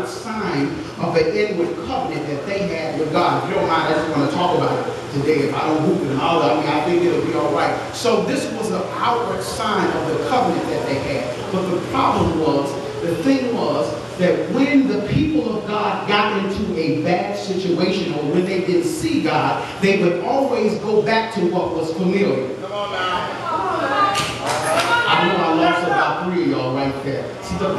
outward sign of an inward covenant that they had with God. If you don't mind, I just want to talk about it today. If I don't hoop and holler, I think it'll be all right. So this was an outward sign of the covenant that they had. But the problem was, the thing was, that when the people of God got into a bad situation, or when they didn't see God, they would always go back to what was familiar. Come on now. I know I lost about 3 of y'all right there. See, the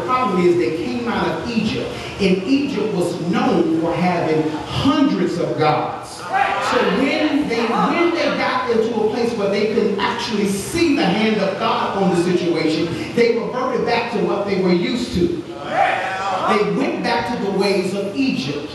problem is they came out of Egypt, and Egypt was known for having hundreds of gods. So when they got into a place where they could actually see the hand of God on the situation, they reverted back to what they were used to. They went back to the ways of Egypt.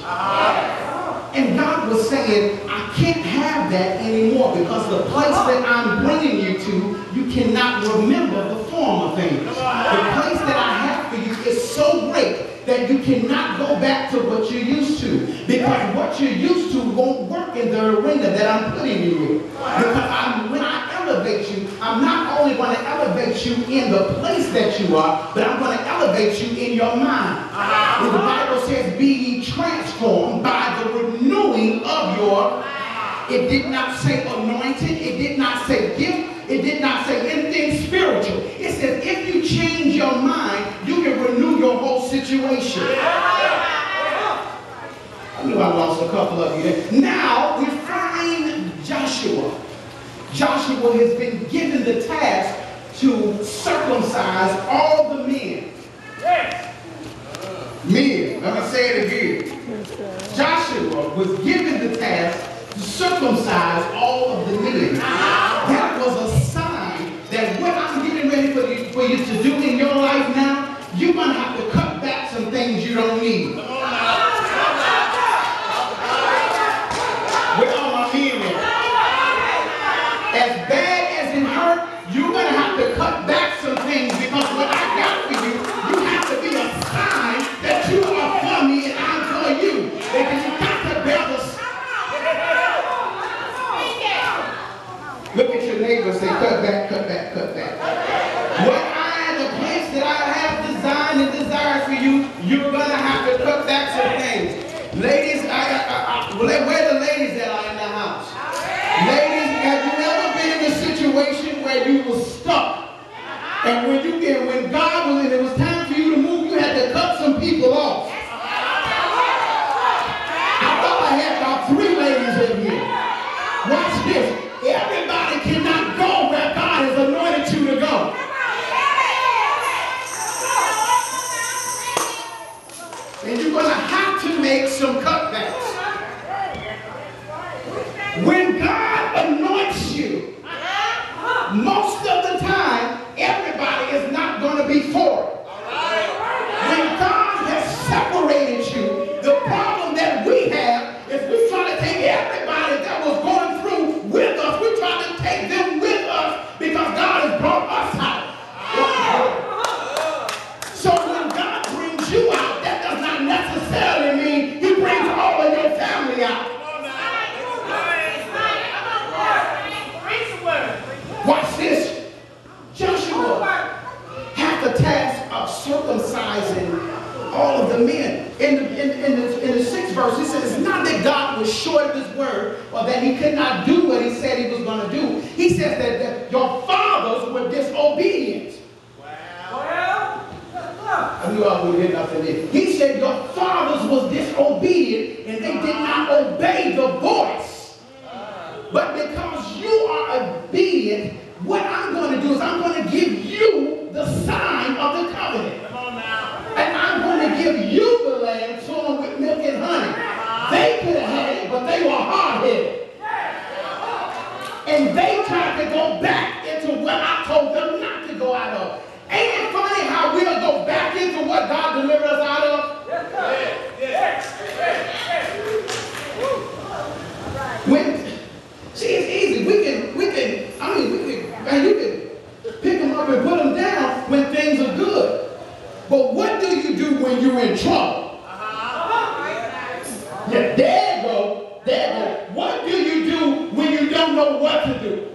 And God was saying, I can't have that anymore, because the place that I'm bringing you to, you cannot remember the former things. The place that I have for you is so great that you cannot go back to what you're used to, because what you're used to won't work in the arena that I'm putting you in. Because when I elevate you, I'm not only going to elevate you in the place that you are, but I'm going to elevate you in your mind. And the Bible says, be ye transformed by the renewing of your. It did not say anointed. It did not say gift. It did not say anything spiritual. It says if you change your mind, you can renew your whole situation. I knew I lost a couple of you there. Now we find Joshua. Joshua has been given the task to circumcise all the men. Men, let me say it again. Joshua was given the task to circumcise all of the men. That was a sign that what I'm getting ready for you to do in your life now, you're going to have to cut back some things you don't need. Where are my men at? As bad as it hurt, you're going to have to cut back some things, because what I got for you, you have to be a sign that you are for me and I'm for you. Because you got to bear the sign. Look at your neighbor and say, cut back, cut back, cut back. The place that I have designed and desired for you, you're going to have to cut back some things. Ladies, where the ladies that are in the house? Ladies, have you ever been in a situation where you were stuck? And when God was in, it was time for you to move, you had to cut some people off. I thought I had about 3 ladies in here. Watch this. Everybody cannot go where God has anointed you to go. And you're going to have to make some cutbacks. When God anoints you, most of the time, everybody is not going to be for it. When God has separated you, the problem that we have is we try to take everybody that was going through with us, we try to take them with us because God has brought us out. So when God brings you out, that does not necessarily mean He brings all of your family out. Watch this. Joshua had the task of circumcising all of the men. In the 6th verse, he says, it's not that God was short of His word or that He could not do what He said He was going to do. He says that your fathers were disobedient. Wow. I knew I would hit nothing there. He said your fathers was disobedient and they did not obey the voice. But because you are obedient, what I'm going to do is I'm going to give you the sign of the covenant. Come on now. And I'm going to give you the land sown with milk and honey. They could have had it, but they were hard-headed. And they tried to go back into what I told them not to go out of. Ain't it funny how we'll go back into what God delivered us out of? See, it's easy. You can pick them up and put them down when things are good. But what do you do when you're in trouble? Yeah, there you go. What do you do when you don't know what to do?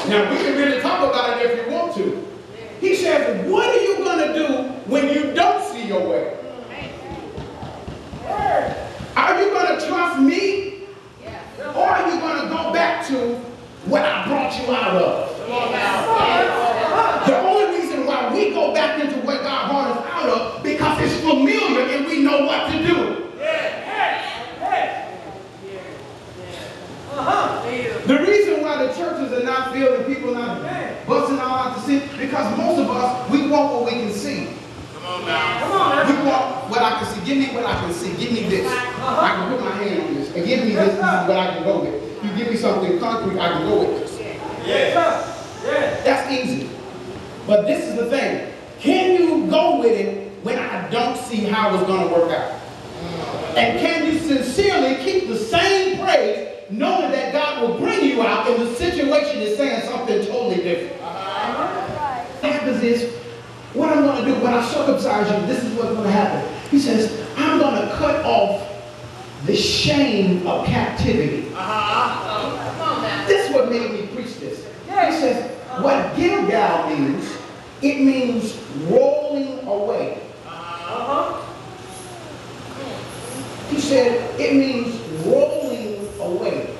Now, we can really talk about it if you want to. He says, sin? Because most of us, we want what we can see. Come on now. We want what I can see. Give me what I can see. Give me this. I can put my hand on this. And give me this. This is what I can go with. You give me something concrete, I can go with this. Yes. That's easy. But this is the thing. Can you go with it when I don't see how it's going to work out? And can you sincerely keep the same praise knowing that God will bring you out and the situation is saying something totally different? What happens is, what I'm going to do when I circumcise you, this is what's going to happen. He says, I'm going to cut off the shame of captivity. This is what made me preach this. He says, what Gilgal means, it means rolling away. He said, it means rolling away.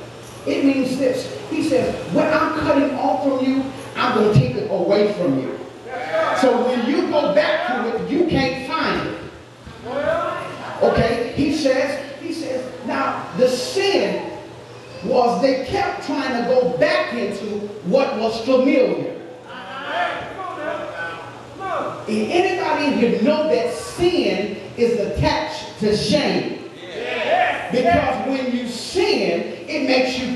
It means this. He says, what I'm cutting off from you, I'm going to take it away from you. So when you go back to it, you can't find it. Okay? He says, now the sin was they kept trying to go back into what was familiar. Anybody in here know that sin is attached to shame? Because when you sin, it makes you